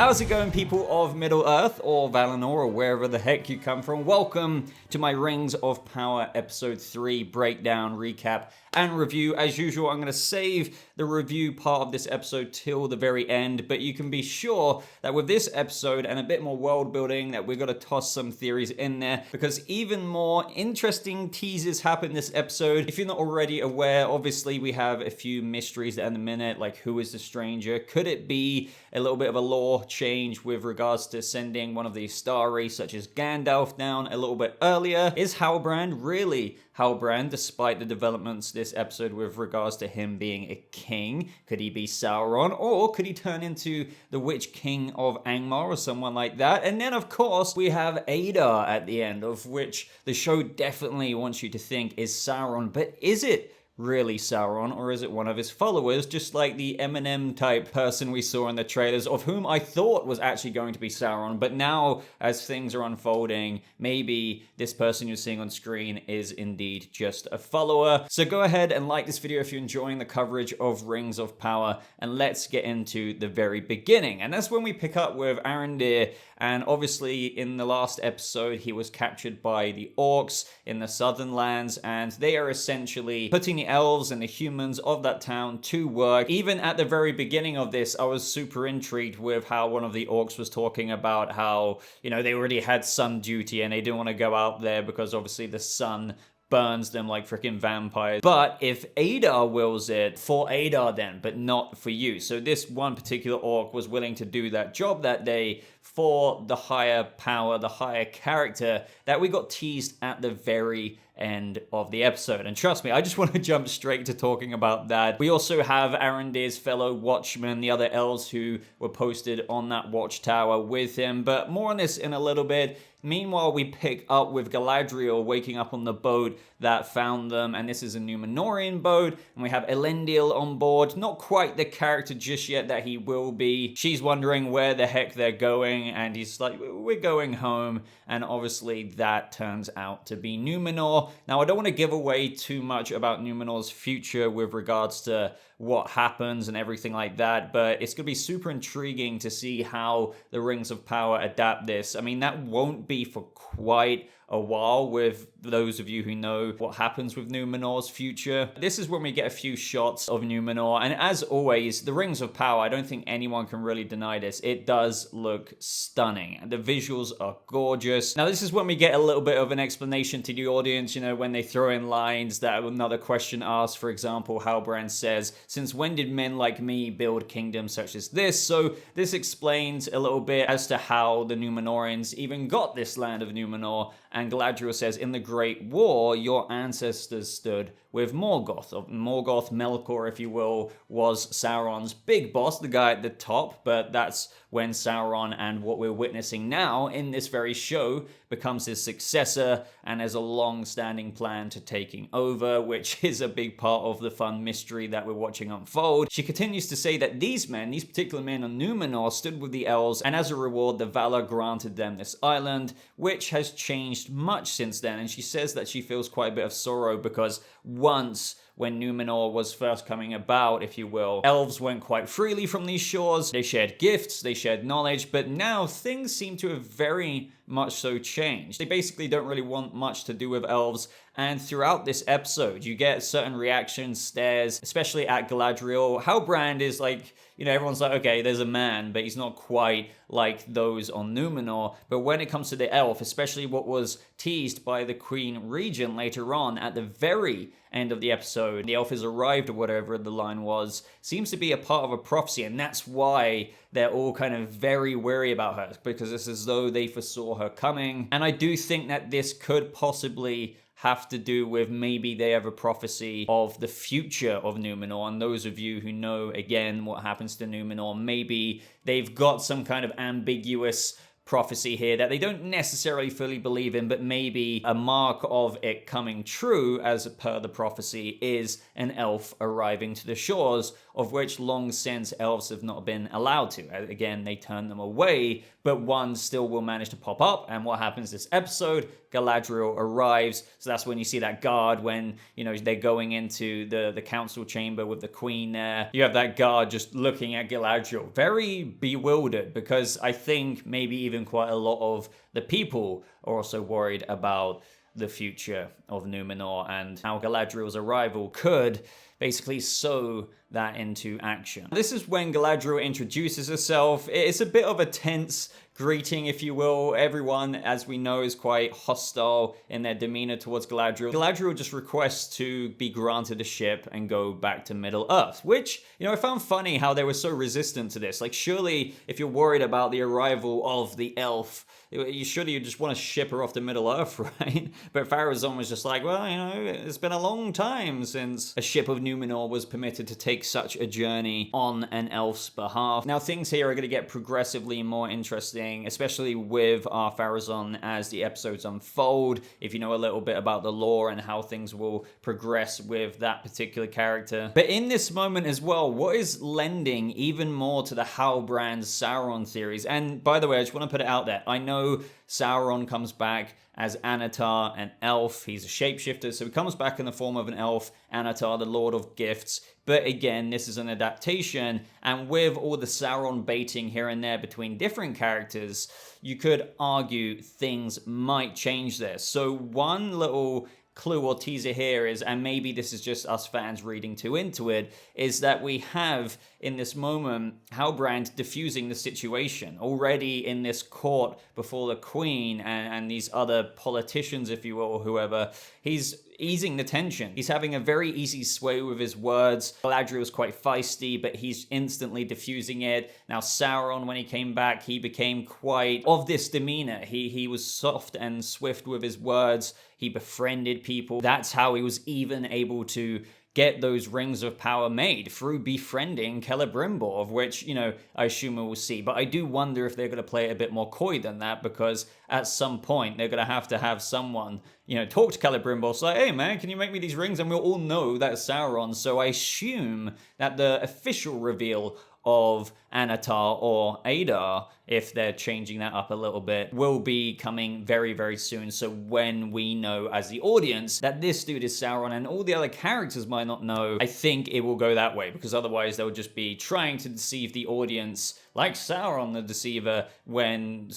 How's it going, people of Middle-earth or Valinor or wherever the heck you come from? Welcome to my Rings of Power episode 3 breakdown, recap, and review. As usual, I'm going to save the review part of this episode till the very end, but you can be sure that with this episode and a bit more world building that we're going to toss some theories in there, because even more interesting teasers happen this episode. If you're not already aware, obviously we have a few mysteries at the minute, like who is the stranger? Could it be a little bit of a lore change with regards to sending one of the Starry, such as Gandalf, down a little bit earlier? Is Halbrand really Halbrand, despite the developments this episode with regards to him being a king? Could he be Sauron, or could he turn into the Witch King of Angmar or someone like that? And then, of course, we have Adar at the end, of which the show definitely wants you to think is Sauron, but is it really Sauron, or is it one of his followers, just like the Eminem type person we saw in the trailers, of whom I thought was actually going to be Sauron, but now as things are unfolding, maybe this person you're seeing on screen is indeed just a follower. So go ahead and like this video if you're enjoying the coverage of Rings of Power, and let's get into the very beginning. And that's when we pick up with Elrond, and obviously in the last episode he was captured by the Orcs in the southern lands, and they are essentially putting the elves and the humans of that town to work. Even at the very beginning of this, I was super intrigued with how one of the orcs was talking about how, you know, they already had sun duty and they didn't want to go out there because obviously the sun burns them like freaking vampires. But if Adar wills it, for Adar then, but not for you. So this one particular orc was willing to do that job that day for the higher power, the higher character that we got teased at the very end of the episode. And trust me, I just want to jump straight to talking about that. We also have Arondir's fellow watchmen, the other elves who were posted on that watchtower with him, but more on this in a little bit. Meanwhile, we pick up with Galadriel waking up on the boat that found them, and this is a Numenorean boat, and we have Elendil on board. Not quite the character just yet that he will be. She's wondering where the heck they're going, and he's like, we're going home, and obviously that turns out to be Numenor. Now, I don't want to give away too much about Numenor's future with regards to what happens and everything like that, but it's going to be super intriguing to see how the Rings of Power adapt this. I mean, that won't be for quite a while with those of you who know what happens with Numenor's future. This is when we get a few shots of Numenor, and as always, the Rings of Power, I don't think anyone can really deny this. It does look stunning, and the visuals are gorgeous. Now, this is when we get a little bit of an explanation to the audience, you know, when they throw in lines that another question asked. For example, Halbrand says, "Since when did men like me build kingdoms such as this?" So this explains a little bit as to how the Numenoreans even got this land of Numenor. And Galadriel says, "In the Great War, your ancestors stood with Morgoth." Morgoth, Melkor, if you will, was Sauron's big boss, the guy at the top, but that's when Sauron and what we're witnessing now in this very show becomes his successor, and there's a long-standing plan to taking over, which is a big part of the fun mystery that we're watching unfold. She continues to say that these particular men on Numenor, stood with the elves, and as a reward, the Valar granted them this island, which has changed much since then. And she says that she feels quite a bit of sorrow because once, when Numenor was first coming about, if you will, elves went quite freely from these shores. They shared gifts, they shared knowledge, but now things seem to have very much so changed. They basically don't really want much to do with elves, and throughout this episode, you get certain reactions, stares, especially at Galadriel. Halbrand is like, you know, everyone's like, okay, there's a man, but he's not quite like those on Numenor. But when it comes to the elf, especially what was teased by the Queen Regent later on at the very end of the episode, the elf has arrived, or whatever the line was, seems to be a part of a prophecy, and that's why they're all kind of very wary about her, because it's as though they foresaw her coming. And I do think that this could possibly have to do with maybe they have a prophecy of the future of Numenor. And those of you who know, again, what happens to Numenor, maybe they've got some kind of ambiguous prophecy here that they don't necessarily fully believe in, but maybe a mark of it coming true as per the prophecy is an elf arriving to the shores of which long since elves have not been allowed to. Again, they turn them away, but one still will manage to pop up. And what happens this episode? Galadriel arrives. So that's when you see that guard when, they're going into the council chamber with the queen there. You have that guard just looking at Galadriel, very bewildered, because I think maybe even quite a lot of the people are also worried about the future of Numenor and how Galadriel's arrival could basically sow that into action. This is when Galadriel introduces herself. It's a bit of a tense greeting, if you will. Everyone, as we know, is quite hostile in their demeanor towards Galadriel. Galadriel just requests to be granted a ship and go back to Middle-earth, which, I found funny how they were so resistant to this. Like, surely, if you're worried about the arrival of the elf, you just want to ship her off to Middle-earth, right? But Pharazôn was just like, well, it's been a long time since a ship of Numenor was permitted to take such a journey on an elf's behalf. Now, things here are going to get progressively more interesting, especially with our Pharazôn as the episodes unfold. If you know a little bit about the lore and how things will progress with that particular character. But in this moment as well, what is lending even more to the Halbrand Sauron theories? And by the way, I just want to put it out there. I know Sauron comes back as Anatar, an elf. He's a shapeshifter, so he comes back in the form of an elf, Anatar, the Lord of Gifts. But again, this is an adaptation, and with all the Sauron baiting here and there between different characters, you could argue things might change this. So one little clue or teaser here is, and maybe this is just us fans reading too into it, is that we have in this moment Halbrand diffusing the situation already in this court before the queen and these other politicians, if you will, or whoever. He's easing the tension. He's having a very easy sway with his words. Galadriel's quite feisty, but he's instantly diffusing it. Now Sauron, when he came back, he became quite of this demeanor. He was soft and swift with his words. He befriended people. That's how he was even able to get those rings of power made, through befriending Celebrimbor, of which, I assume we will see. But I do wonder if they're going to play it a bit more coy than that, because at some point they're going to have someone, talk to Celebrimbor, say, hey man, can you make me these rings? And we'll all know that's Sauron. So I assume that the official reveal of Anatar or Adar, if they're changing that up a little bit, will be coming very, very soon. So when we know as the audience that this dude is Sauron and all the other characters might not know, I think it will go that way, because otherwise they'll just be trying to deceive the audience like Sauron the Deceiver when,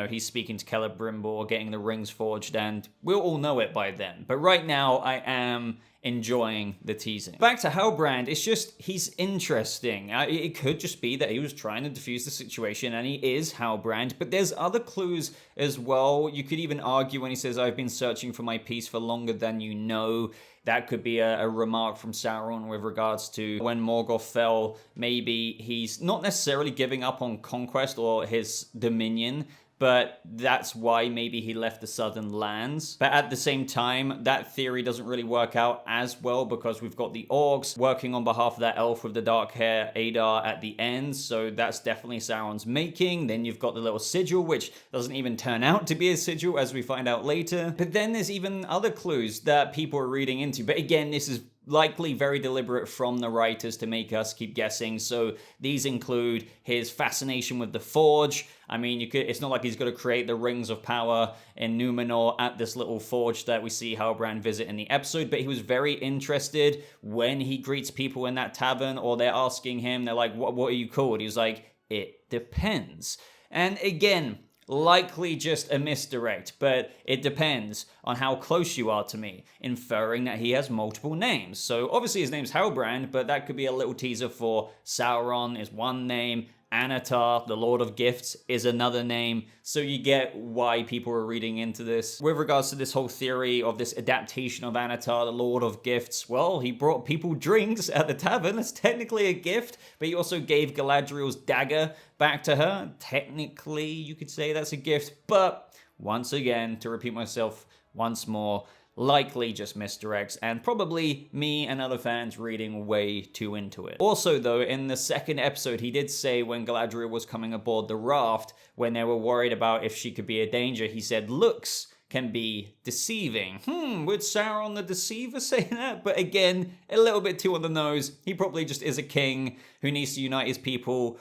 he's speaking to Celebrimbor, getting the rings forged, and we'll all know it by then. But right now, I am enjoying the teasing. Back to Halbrand, it's just, he's interesting. It could just be that he was trying to defuse the situation and he is Halbrand, but there's other clues as well. You could even argue when he says, I've been searching for my peace for longer than you know. That could be a remark from Sauron with regards to when Morgoth fell. Maybe he's not necessarily giving up on conquest or his dominion, but that's why maybe he left the southern lands. But at the same time, that theory doesn't really work out as well, because we've got the orcs working on behalf of that elf with the dark hair, Adar, at the end, so that's definitely Sauron's making. Then you've got the little sigil, which doesn't even turn out to be a sigil, as we find out later. But then there's even other clues that people are reading into. But again, this is likely very deliberate from the writers to make us keep guessing. So these include his fascination with the forge. I mean, it's not like he's got to create the rings of power in Numenor at this little forge that we see Halbrand visit in the episode, but he was very interested when he greets people in that tavern, or they're asking him, they're like, what are you called? He's like, it depends. And again, likely just a misdirect, but it depends on how close you are to me, inferring that he has multiple names. So obviously his name's Halbrand, but that could be a little teaser for Sauron is one name, Anatar, the Lord of Gifts, is another name. So you get why people are reading into this. With regards to this whole theory of this adaptation of Anatar, the Lord of Gifts, well, he brought people drinks at the tavern. That's technically a gift, but he also gave Galadriel's dagger back to her. Technically, you could say that's a gift, but once again, to repeat myself once more, likely just misdirects, and probably me and other fans reading way too into it. Also though, in the second episode, he did say when Galadriel was coming aboard the raft, when they were worried about if she could be a danger, he said, looks can be deceiving. Would Sauron the Deceiver say that? But again, a little bit too on the nose. He probably just is a king who needs to unite his people,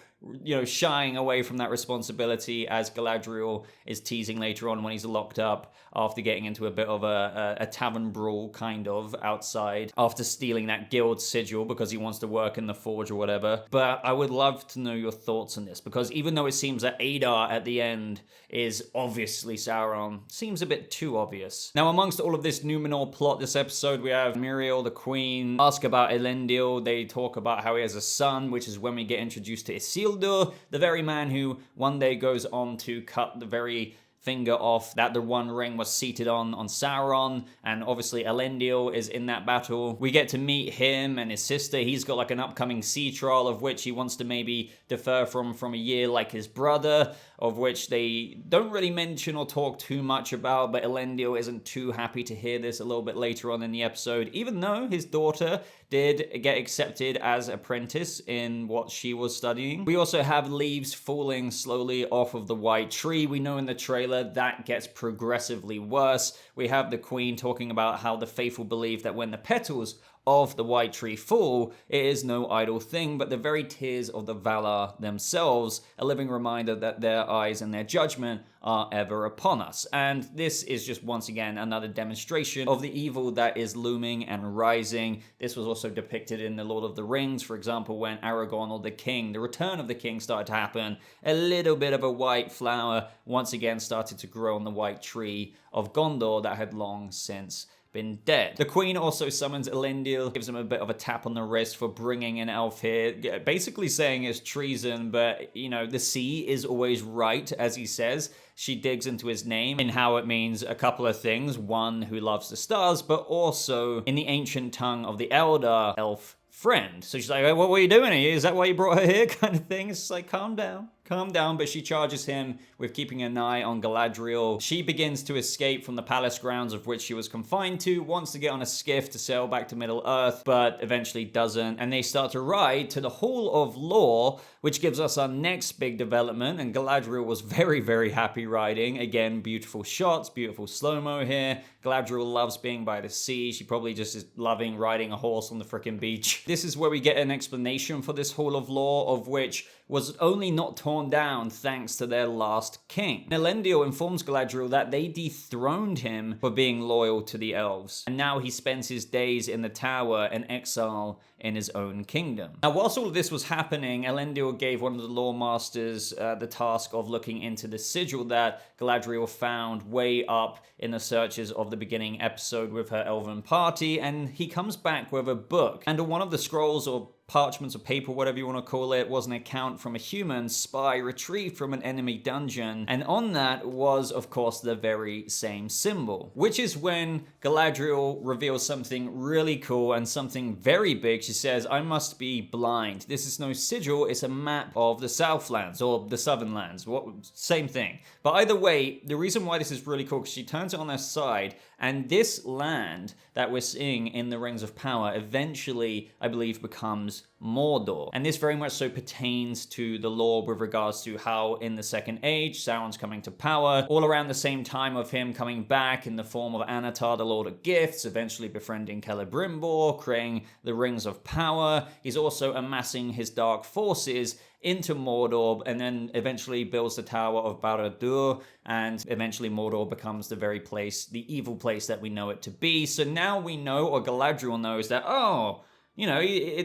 shying away from that responsibility, as Galadriel is teasing later on when he's locked up after getting into a bit of a tavern brawl, kind of, outside, after stealing that guild sigil because he wants to work in the forge or whatever. But I would love to know your thoughts on this, because even though it seems that Adar at the end is obviously Sauron, seems a bit too obvious. Now, amongst all of this Numenor plot this episode, we have Miriel, the queen, ask about Elendil. They talk about how he has a son, which is when we get introduced to Isildur, the very man who one day goes on to cut the very finger off that the One Ring was seated on Sauron, and obviously Elendil is in that battle. We get to meet him and his sister. He's got like an upcoming sea trial of which he wants to maybe defer from a year, like his brother, of which they don't really mention or talk too much about, but Elendil isn't too happy to hear this a little bit later on in the episode, even though his daughter did get accepted as apprentice in what she was studying. We also have leaves falling slowly off of the white tree. We know in the trailer that gets progressively worse. We have the queen talking about how the faithful believe that when the petals of the white tree fall, it is no idle thing, but the very tears of the Valar themselves, a living reminder that their eyes and their judgment are ever upon us. And this is just once again another demonstration of the evil that is looming and rising. This was also depicted in The Lord of the Rings, for example, when Aragorn, or the king, the return of the king, started to happen. A little bit of a white flower once again started to grow on the white tree of Gondor that had long since been dead. The queen also summons Elendil, gives him a bit of a tap on the wrist for bringing an elf here, basically saying it's treason, but the sea is always right, as he says. She digs into his name and how it means a couple of things. One, who loves the stars, but also in the ancient tongue of the Eldar, elf friend. So she's like, hey, what were you doing here? Is that why you brought her here? Kind of thing. It's like, calm down. But she charges him with keeping an eye on Galadriel. She begins to escape from the palace grounds of which she was confined to, wants to get on a skiff to sail back to Middle-earth, but eventually doesn't. And they start to ride to the Hall of Lore, which gives us our next big development. And Galadriel was very, very happy riding. Again, beautiful shots, beautiful slow-mo here. Galadriel loves being by the sea. She probably just is loving riding a horse on the frickin' beach. This is where we get an explanation for this Hall of Lore, of which was only not torn down thanks to their last king. Elendil informs Galadriel that they dethroned him for being loyal to the elves, and now he spends his days in the tower in exile in his own kingdom. Now, whilst all of this was happening, Elendil gave one of the lore masters the task of looking into the sigil that Galadriel found way up in the searches of the beginning episode with her elven party, and he comes back with a book. And on one of the scrolls, or parchments or paper, whatever you want to call it, was an account from a human spy retrieved from an enemy dungeon, and on that was, of course, the very same symbol, which is when Galadriel reveals something really cool and something very big. She says, I must be blind. This is no sigil, it's a map of the Southlands, or the Southern Lands, same thing. But either way, the reason why this is really cool, because she turns it on her side, and this land that we're seeing in the Rings of Power eventually, I believe, becomes Mordor. And this very much so pertains to the lore with regards to how in the Second Age, Sauron's coming to power, all around the same time of him coming back in the form of Anatar, the Lord of Gifts, eventually befriending Celebrimbor, creating the Rings of Power. He's also amassing his dark forces into Mordor, and then eventually builds the Tower of Barad-dûr, and eventually Mordor becomes the very place, the evil place that we know it to be. So now we know, or Galadriel knows, that,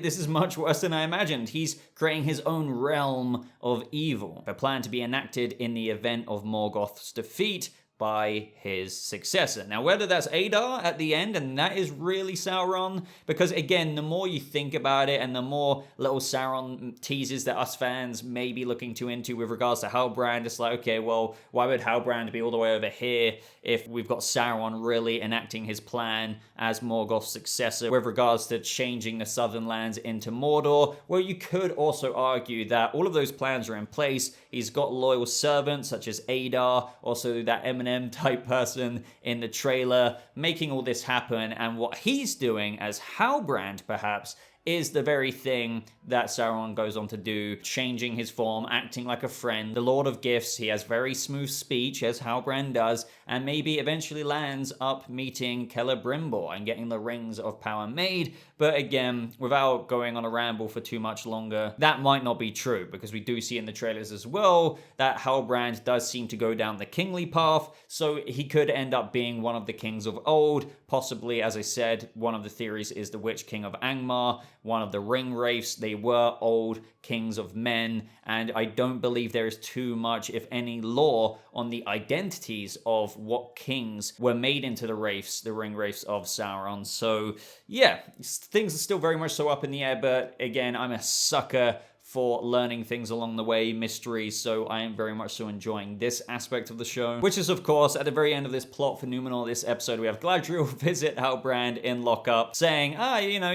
this is much worse than I imagined. He's creating his own realm of evil, a plan to be enacted in the event of Morgoth's defeat by his successor. Now, whether that's Adar at the end, and that is really Sauron, because again, the more you think about it, and the more little Sauron teases that us fans may be looking into with regards to Halbrand, it's like, okay, well, why would Halbrand be all the way over here if we've got Sauron really enacting his plan as Morgoth's successor with regards to changing the Southern Lands into Mordor? Well, you could also argue that all of those plans are in place. He's got loyal servants such as Adar, also that Eminem type person in the trailer, making all this happen. And what he's doing as Halbrand, perhaps, is the very thing that Sauron goes on to do, changing his form, acting like a friend, the Lord of Gifts. He has very smooth speech, as Halbrand does, and maybe eventually lands up meeting Celebrimbor and getting the Rings of Power made. But again, without going on a ramble for too much longer, that might not be true, because we do see in the trailers as well that Halbrand does seem to go down the kingly path, so he could end up being one of the kings of old. Possibly, as I said, one of the theories is the Witch King of Angmar, one of the Ring Wraiths. They were old kings of men, and I don't believe there is too much, if any, lore on the identities of what kings were made into the Wraiths, the Ring Wraiths of Sauron. So yeah, things are still very much so up in the air, but again, I'm a sucker for learning things along the way, mysteries, so I am very much so enjoying this aspect of the show. Which is, of course, at the very end of this plot for Numenor, this episode, we have Galadriel visit Halbrand in lockup, saying,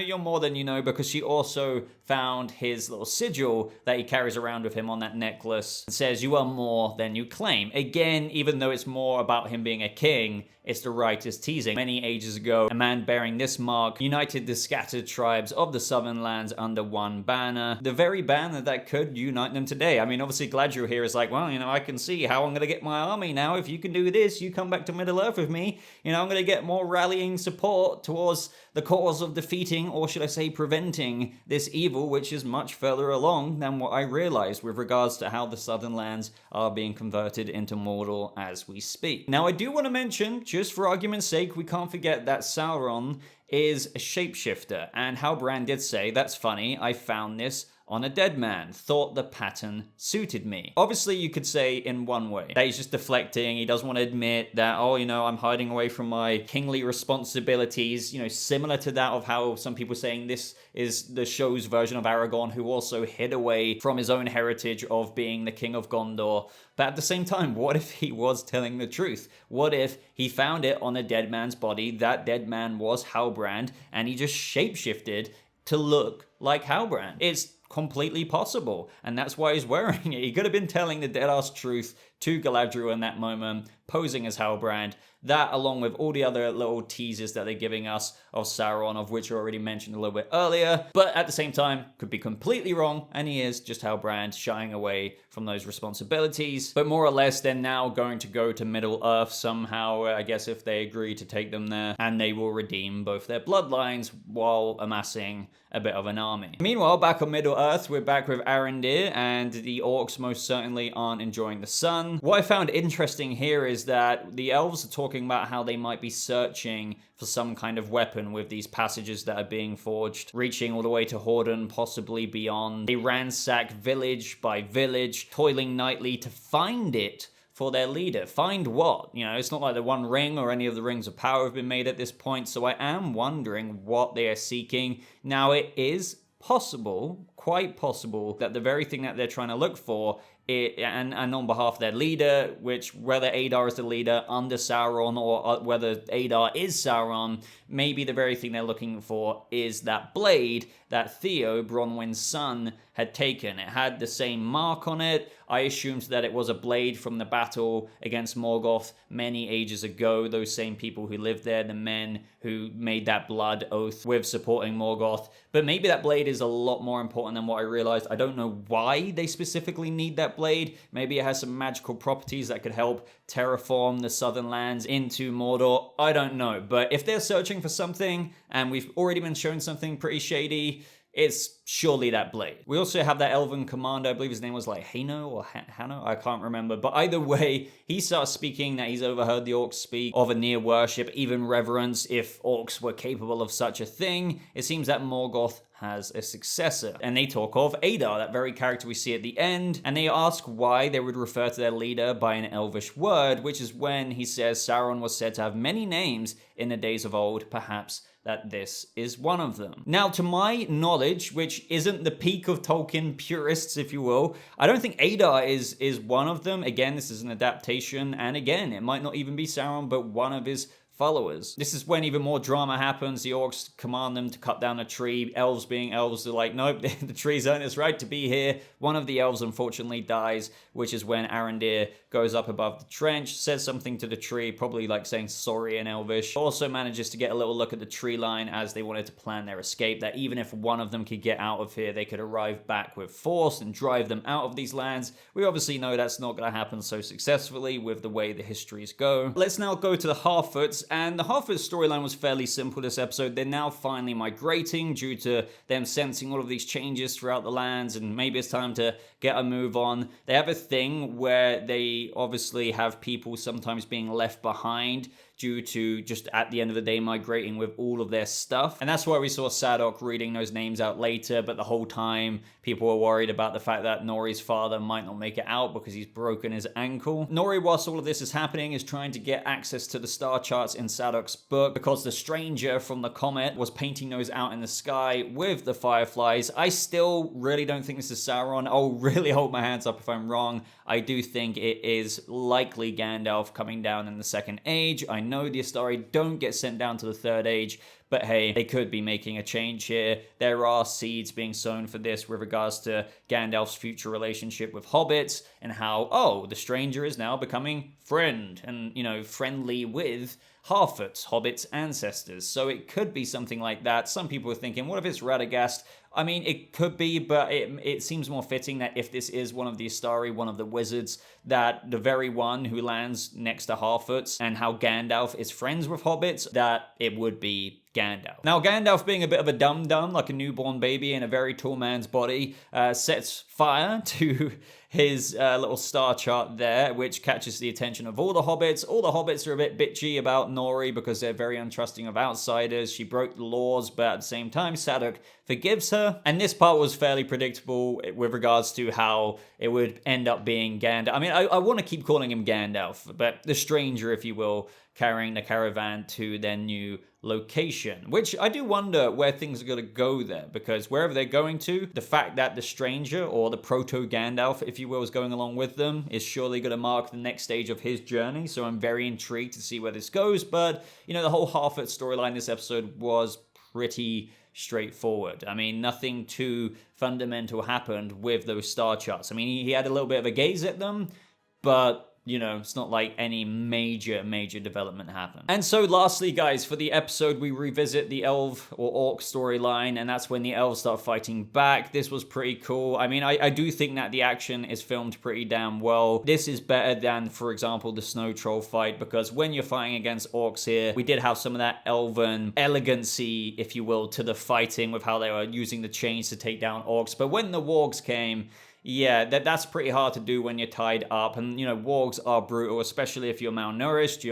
you're more than you know, because she also found his little sigil that he carries around with him on that necklace, and says, you are more than you claim. Again, even though it's more about him being a king, it's the writers teasing. Many ages ago, a man bearing this mark united the scattered tribes of the Southern Lands under one banner. The very banner that could unite them today. I mean, obviously Galadriel here is like, well, I can see how I'm going to get my army now. If you can do this, you come back to Middle-earth with me. I'm going to get more rallying support towards the cause of defeating, or should I say preventing, this evil, which is much further along than what I realized with regards to how the Southern Lands are being converted into Mordor as we speak. Now, I do want to mention, just for argument's sake, we can't forget that Sauron is a shapeshifter, and Halbrand did say, that's funny, I found this on a dead man, thought the pattern suited me. Obviously, you could say in one way that he's just deflecting, he doesn't want to admit that, I'm hiding away from my kingly responsibilities, similar to that of how some people are saying this is the show's version of Aragorn, who also hid away from his own heritage of being the king of Gondor. But at the same time, what if he was telling the truth? What if he found it on a dead man's body, that dead man was Halbrand, and he just shapeshifted to look like Halbrand? It's completely possible, and that's why he's wearing it. He could have been telling the dead-ass truth to Galadriel in that moment, posing as Halbrand. That, along with all the other little teasers that they're giving us of Sauron, of which I already mentioned a little bit earlier, but at the same time, could be completely wrong, and he is just Halbrand shying away from those responsibilities. But more or less, they're now going to go to Middle-earth somehow, I guess, if they agree to take them there, and they will redeem both their bloodlines while amassing a bit of an army. Meanwhile, back on Middle-earth, we're back with Arondir, and the orcs most certainly aren't enjoying the sun. What I found interesting here is that the elves are talking about how they might be searching for some kind of weapon with these passages that are being forged, reaching all the way to Horden, possibly beyond. They ransack village by village, toiling nightly to find it for their leader. Find what? It's not like the One Ring or any of the Rings of Power have been made at this point, so I am wondering what they are seeking. Now, it is possible, quite possible, that the very thing that they're trying to look for and on behalf of their leader, which whether Adar is the leader under Sauron or whether Adar is Sauron, maybe the very thing they're looking for is that blade that Theo, Bronwyn's son, had taken. It had the same mark on it. I assumed that it was a blade from the battle against Morgoth many ages ago. Those same people who lived there, the men who made that blood oath with supporting Morgoth. But maybe that blade is a lot more important than what I realized. I don't know why they specifically need that blade. Maybe it has some magical properties that could help terraform the Southern Lands into Mordor. I don't know. But if they're searching for something, and we've already been shown something pretty shady, it's surely that blade. We also have that elven commander, I believe his name was like Hano or Hano, I can't remember. But either way, he starts speaking that he's overheard the orcs speak of a near worship, even reverence, if orcs were capable of such a thing. It seems that Morgoth has a successor. And they talk of Adar, that very character we see at the end, and they ask why they would refer to their leader by an elvish word, which is when he says Sauron was said to have many names in the days of old, perhaps that this is one of them. Now, to my knowledge, which isn't the peak of Tolkien purists, if you will, I don't think Adar is one of them. Again, this is an adaptation, and again, it might not even be Sauron, but one of his followers. This is when even more drama happens. The orcs command them to cut down a tree. Elves being elves are like, nope, the tree's earned its right to be here. One of the elves unfortunately dies, which is when Arondir goes up above the trench, says something to the tree, probably like saying sorry in Elvish. Also manages to get a little look at the tree line as they wanted to plan their escape, that even if one of them could get out of here, they could arrive back with force and drive them out of these lands. We obviously know that's not going to happen so successfully with the way the histories go. Let's now go to the Harfoots, and the Harfoot storyline was fairly simple this episode. They're now finally migrating due to them sensing all of these changes throughout the lands, and maybe it's time to get a move on. They have a thing where they obviously have people sometimes being left behind due to just at the end of the day migrating with all of their stuff. And that's why we saw Sadok reading those names out later, but the whole time people were worried about the fact that Nori's father might not make it out because he's broken his ankle. Nori, whilst all of this is happening, is trying to get access to the star charts in Sadok's book because the stranger from the comet was painting those out in the sky with the fireflies. I still really don't think this is Sauron. I'll really hold my hands up if I'm wrong. I do think it is likely Gandalf coming down in the Second Age. I know the Astari don't get sent down to the Third Age, but hey, they could be making a change here. There are seeds being sown for this with regards to Gandalf's future relationship with hobbits and how, oh, the stranger is now becoming friend and, friendly with Harfoot's, Hobbit's ancestors. So it could be something like that. Some people are thinking, what if it's Radagast? I mean, it could be, but it seems more fitting that if this is one of the Astari, one of the wizards, that the very one who lands next to Harfoot's and how Gandalf is friends with hobbits, that it would be Gandalf. Now, Gandalf, being a bit of a dum-dum, like a newborn baby in a very tall man's body, sets fire to his little star chart there, which catches the attention of all the hobbits. All the hobbits are a bit bitchy about Nori because they're very untrusting of outsiders. She broke the laws, but at the same time, Sadok forgives her. And this part was fairly predictable with regards to how it would end up being Gandalf. I mean, I want to keep calling him Gandalf, but the stranger, if you will, carrying the caravan to their new location, which I do wonder where things are going to go there, because wherever they're going to, the fact that the stranger, or the proto-Gandalf, if you will, is going along with them is surely going to mark the next stage of his journey, so I'm very intrigued to see where this goes. But, the whole Harfoot storyline this episode was pretty straightforward. I mean, nothing too fundamental happened with those star charts. I mean, he had a little bit of a gaze at them, but it's not like any major development happened. And so lastly, guys, for the episode, we revisit the elf or orc storyline, and that's when the elves start fighting back. This was pretty cool. I mean, I do think that the action is filmed pretty damn well. This is better than, for example, the snow troll fight, because when you're fighting against orcs here, we did have some of that elven elegancy, if you will, to the fighting with how they were using the chains to take down orcs. But when the wargs came, yeah, that's pretty hard to do when you're tied up. And, wargs are brutal, especially if you're malnourished,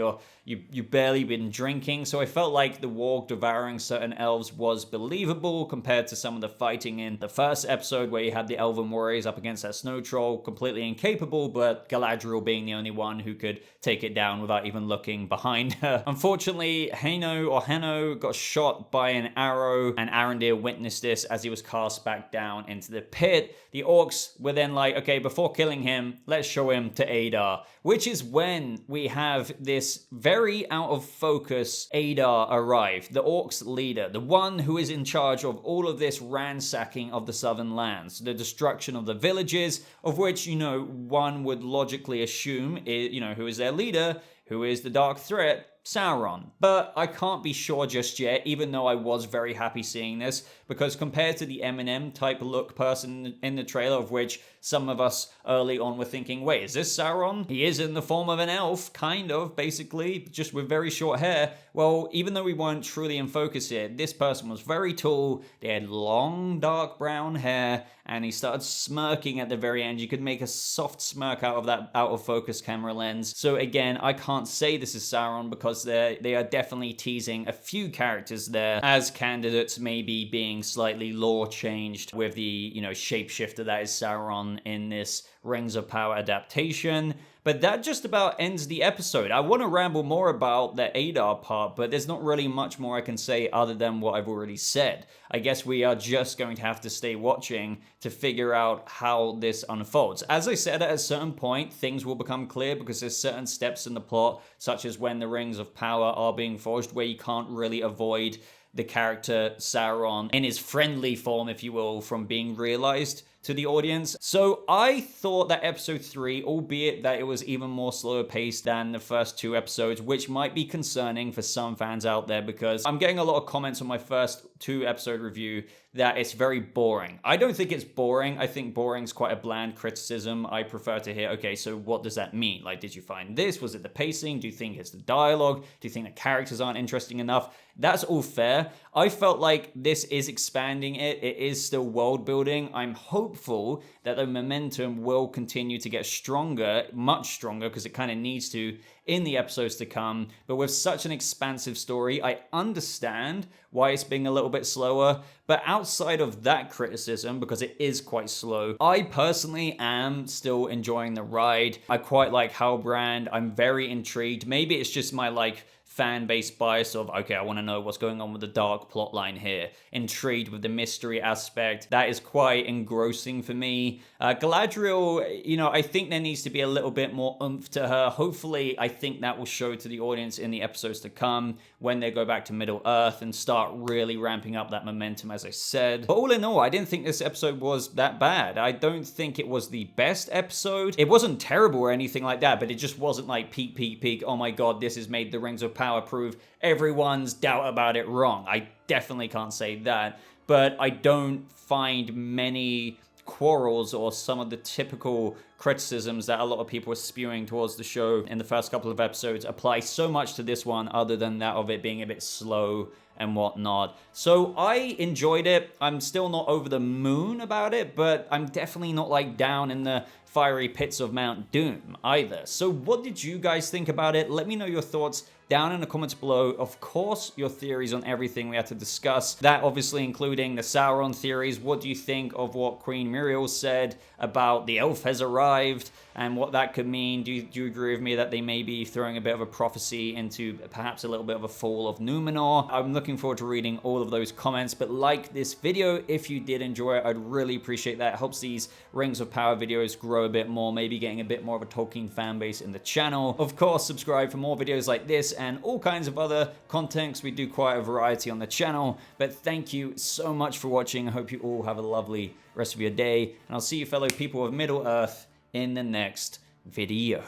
you've barely been drinking. So I felt like the warg devouring certain elves was believable compared to some of the fighting in the first episode where you had the elven warriors up against that snow troll, completely incapable, but Galadriel being the only one who could take it down without even looking behind her. Unfortunately, Hanno got shot by an arrow, and Arondir witnessed this as he was cast back down into the pit. The orcs were then like, okay, before killing him, let's show him to Adar, which is when we have this very out of focus Adar arrive, the orcs leader, the one who is in charge of all of this ransacking of the southern lands, the destruction of the villages, of which, one would logically assume, who is their leader, who is the dark threat, Sauron. But I can't be sure just yet, even though I was very happy seeing this, because compared to the Eminem type look person in the trailer, of which some of us early on were thinking, wait, is this Sauron? He is in the form of an elf, kind of, basically, just with very short hair. Well, even though we weren't truly in focus here, this person was very tall, they had long, dark brown hair, and he started smirking at the very end. You could make a soft smirk out of that out of focus camera lens. So again, I can't say this is Sauron because they are definitely teasing a few characters there as candidates, maybe being slightly lore changed with the, shapeshifter that is Sauron in this Rings of Power adaptation. But that just about ends the episode. I want to ramble more about the Adar part, but there's not really much more I can say other than what I've already said. I guess we are just going to have to stay watching to figure out how this unfolds. As I said, at a certain point, things will become clear because there's certain steps in the plot, such as when the Rings of Power are being forged, where you can't really avoid the character Sauron in his friendly form, if you will, from being realized to the audience. So I thought that episode 3, albeit that it was even more slower paced than the first 2 episodes, which might be concerning for some fans out there, because I'm getting a lot of comments on my first 2 episode review that it's very boring. I don't think it's boring. I think boring is quite a bland criticism. I prefer to hear, okay, so what does that mean? Like, did you find this? Was it the pacing? Do you think it's the dialogue? Do you think the characters aren't interesting enough? That's all fair. I felt like this is expanding it. It is still world building. I'm hopeful that the momentum will continue to get stronger, much stronger, because it kind of needs to in the episodes to come. But with such an expansive story, I understand why it's being a little bit slower. But outside of that criticism, because it is quite slow, I personally am still enjoying the ride. I quite like Halbrand. I'm very intrigued. Maybe it's just my fan-based bias of, okay, I want to know what's going on with the dark plotline here. Intrigued with the mystery aspect. That is quite engrossing for me. Galadriel, I think there needs to be a little bit more oomph to her. Hopefully, I think that will show to the audience in the episodes to come when they go back to Middle-earth and start really ramping up that momentum, as I said. But all in all, I didn't think this episode was that bad. I don't think it was the best episode. It wasn't terrible or anything like that, but it just wasn't like peak, oh my god, this has made the Rings of Power prove everyone's doubt about it wrong. I definitely can't say that, but I don't find many quarrels or some of the typical criticisms that a lot of people are spewing towards the show in the first couple of episodes apply so much to this one, other than that of it being a bit slow and whatnot. So I enjoyed it. I'm still not over the moon about it, but I'm definitely not down in the fiery pits of Mount Doom either. So what did you guys think about it? Let me know your thoughts down in the comments below. Of course, your theories on everything we had to discuss. That obviously including the Sauron theories. What do you think of what Queen Muriel said about the elf has arrived and what that could mean? Do you agree with me that they may be throwing a bit of a prophecy into perhaps a little bit of a fall of Numenor? I'm looking forward to reading all of those comments, but like this video if you did enjoy it. I'd really appreciate that. It helps these Rings of Power videos grow a bit more, maybe getting a bit more of a Tolkien fan base in the channel. Of course, subscribe for more videos like this and all kinds of other content, because we do quite a variety on the channel. But thank you so much for watching. I hope you all have a lovely rest of your day, and I'll see you fellow people of Middle-earth in the next video.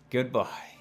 Goodbye.